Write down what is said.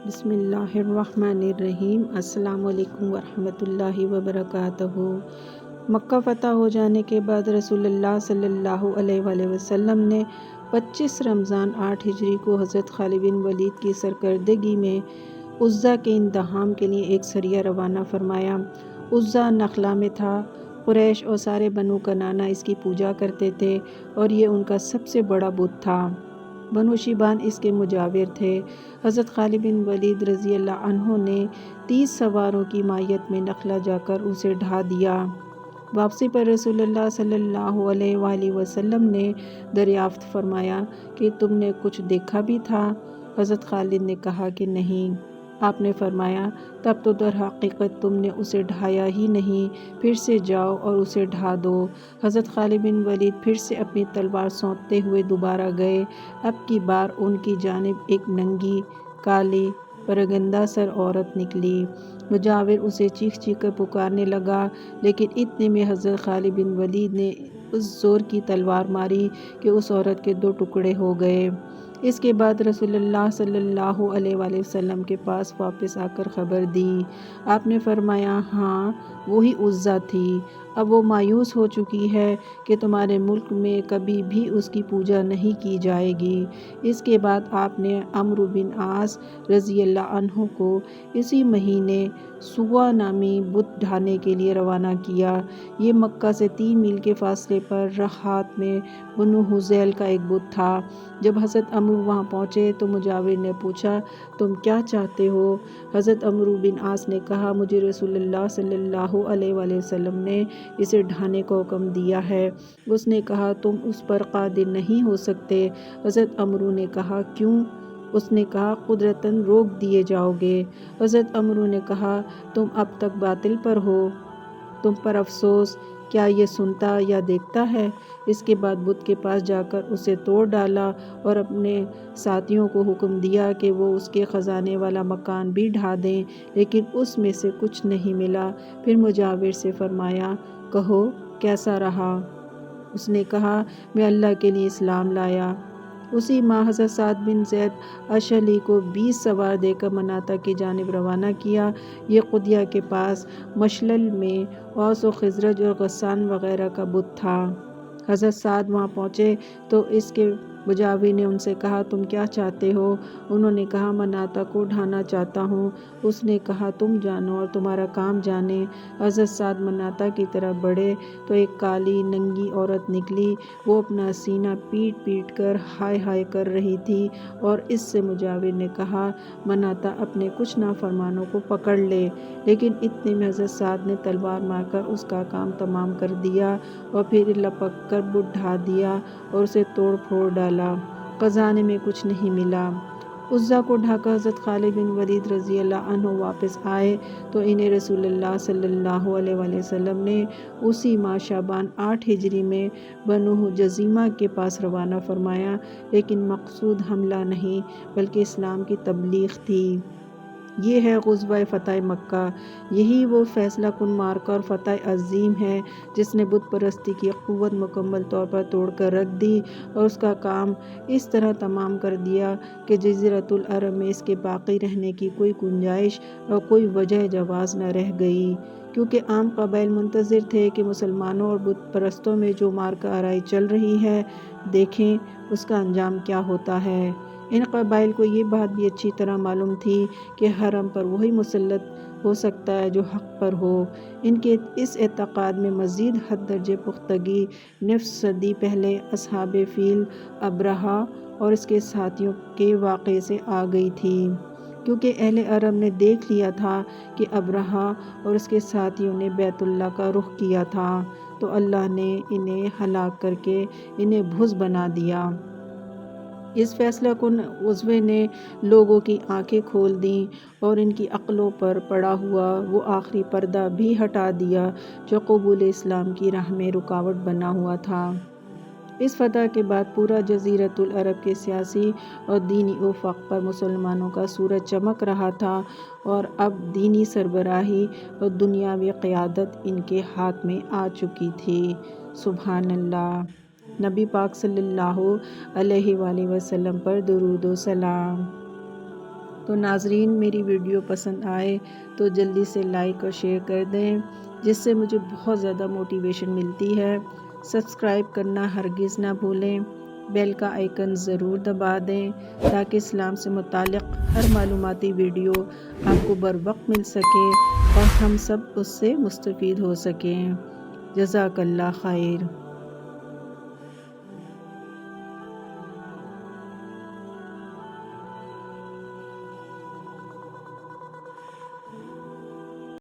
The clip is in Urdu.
بسم اللہ الرحمن الرحیم۔ السلام علیکم ورحمۃ اللہ وبرکاتہ۔ مکہ فتح ہو جانے کے بعد رسول اللہ صلی اللہ علیہ وآلہ وسلم نے 25 رمضان 8 ہجری کو حضرت خالد بن ولید کی سرکردگی میں عزا کے انتقام کے لیے ایک سریہ روانہ فرمایا۔ عزا نخلا میں تھا۔ قریش اور سارے بنو کنانہ اس کی پوجا کرتے تھے اور یہ ان کا سب سے بڑا بت تھا۔ بنو شیبان اس کے مجاور تھے۔ حضرت خالد بن ولید رضی اللہ عنہ نے 30 سواروں کی مائیت میں نخلا جا کر اسے ڈھا دیا۔ واپسی پر رسول اللہ صلی اللہ علیہ وآلہ وسلم نے دریافت فرمایا کہ تم نے کچھ دیکھا بھی تھا؟ حضرت خالد نے کہا کہ نہیں۔ آپ نے فرمایا تب تو در حقیقت تم نے اسے ڈھایا ہی نہیں، پھر سے جاؤ اور اسے ڈھا دو۔ حضرت خالد بن ولید پھر سے اپنی تلوار سونتتے ہوئے دوبارہ گئے۔ اب کی بار ان کی جانب ایک ننگی، کالی، پرگندہ سر عورت نکلی۔ مجاور اسے چیخ چیخ کر پکارنے لگا، لیکن اتنے میں حضرت خالد بن ولید نے اس زور کی تلوار ماری کہ اس عورت کے 2 ٹکڑے ہو گئے۔ اس کے بعد رسول اللہ صلی اللہ علیہ وآلہ وسلم کے پاس واپس آ کر خبر دی۔ آپ نے فرمایا ہاں وہی عزا تھی، اب وہ مایوس ہو چکی ہے کہ تمہارے ملک میں کبھی بھی اس کی پوجا نہیں کی جائے گی۔ اس کے بعد آپ نے عمرو بن عاص رضی اللہ عنہ کو اسی مہینے سوا نامی بت ڈھانے کے لیے روانہ کیا۔ یہ مکہ سے 3 میل کے فاصلے پر رحات میں بنو حذیل کا ایک بت تھا۔ جب حضرت عمرو وہاں پہنچے تو مجاور نے پوچھا تم کیا چاہتے ہو؟ حضرت عمرو بن عاص نے کہا مجھے رسول اللہ صلی اللہ علیہ وآلہ وسلم نے اسے ڈھانے کا حکم دیا ہے۔ اس نے کہا تم اس پر قادر نہیں ہو سکتے۔ حضرت عمرو نے کہا کیوں؟ اس نے کہا قدرتاً روک دیے جاؤ گے۔ حضرت عمرو نے کہا تم اب تک باطل پر ہو، تم پر افسوس، کیا یہ سنتا یا دیکھتا ہے؟ اس کے بعد بت کے پاس جا کر اسے توڑ ڈالا اور اپنے ساتھیوں کو حکم دیا کہ وہ اس کے خزانے والا مکان بھی ڈھا دیں، لیکن اس میں سے کچھ نہیں ملا۔ پھر مجاور سے فرمایا کہو کیسا رہا؟ اس نے کہا میں اللہ کے لیے اسلام لایا۔ اسی ماہ حضرت سعد بن زید اشہلی کو 20 سوار دے کر مناتا کی جانب روانہ کیا۔ یہ قدیہ کے پاس مشلل میں اوس و خزرج اور غسان وغیرہ کا بت تھا۔ حضرت سعد وہاں پہنچے تو اس کے مجاور نے ان سے کہا تم کیا چاہتے ہو؟ انہوں نے کہا مناتا کو ڈھانا چاہتا ہوں۔ اس نے کہا تم جانو اور تمہارا کام جانے۔ حضرت سعد مناتا کی طرف بڑھے تو ایک کالی ننگی عورت نکلی۔ وہ اپنا سینہ پیٹ پیٹ کر ہائے ہائے کر رہی تھی اور اس سے مجاور نے کہا مناتا اپنے کچھ نافرمانوں کو پکڑ لے، لیکن اتنے میں حضرت سعد نے تلوار مار کر اس کا کام تمام کر دیا اور پھر لپک کر بت ڈھا دیا اور اسے توڑ پھوڑ ڈالا۔ خزانے میں کچھ نہیں ملا۔ عزا کو ڈھا کر حضرت خالد بن ولید رضی اللہ عنہ واپس آئے تو انہیں رسول اللہ صلی اللہ علیہ وآلہ وسلم نے اسی ماہ شعبان 8 ہجری میں بنو جذیمہ کے پاس روانہ فرمایا، لیکن مقصود حملہ نہیں بلکہ اسلام کی تبلیغ تھی۔ یہ ہے غزوہ فتح مکہ۔ یہی وہ فیصلہ کن معرکہ اور فتح عظیم ہے جس نے بت پرستی کی قوت مکمل طور پر توڑ کر رکھ دی اور اس کا کام اس طرح تمام کر دیا کہ جزیرۃ العرب میں اس کے باقی رہنے کی کوئی گنجائش اور کوئی وجہ جواز نہ رہ گئی، کیونکہ عام قبائل منتظر تھے کہ مسلمانوں اور بت پرستوں میں جو معرکہ آرائی چل رہی ہے دیکھیں اس کا انجام کیا ہوتا ہے۔ ان قبائل کو یہ بات بھی اچھی طرح معلوم تھی کہ حرم پر وہی مسلط ہو سکتا ہے جو حق پر ہو۔ ان کے اس اعتقاد میں مزید حد درجے پختگی نصف صدی پہلے اصحاب فیل ابرہہ اور اس کے ساتھیوں کے واقعے سے آ گئی تھی، کیونکہ اہل عرب نے دیکھ لیا تھا کہ ابرہہ اور اس کے ساتھیوں نے بیت اللہ کا رخ کیا تھا، تو اللہ نے انہیں ہلاک کر کے انہیں بھس بنا دیا۔ اس فیصلہ کن غزوے نے لوگوں کی آنکھیں کھول دیں اور ان کی عقلوں پر پڑا ہوا وہ آخری پردہ بھی ہٹا دیا جو قبول اسلام کی راہ میں رکاوٹ بنا ہوا تھا۔ اس فتح کے بعد پورا جزیرۃ العرب کے سیاسی اور دینی افق پر مسلمانوں کا سورج چمک رہا تھا اور اب دینی سربراہی اور دنیاوی قیادت ان کے ہاتھ میں آ چکی تھی۔ سبحان اللہ۔ نبی پاک صلی اللہ علیہ وآلہ وسلم پر درود و سلام۔ تو ناظرین میری ویڈیو پسند آئے تو جلدی سے لائک اور شیئر کر دیں، جس سے مجھے بہت زیادہ موٹیویشن ملتی ہے۔ سبسکرائب کرنا ہرگز نہ بھولیں، بیل کا آئیکن ضرور دبا دیں تاکہ اسلام سے متعلق ہر معلوماتی ویڈیو آپ کو بر وقت مل سکے اور ہم سب اس سے مستفید ہو سکیں۔ جزاک اللہ خیر۔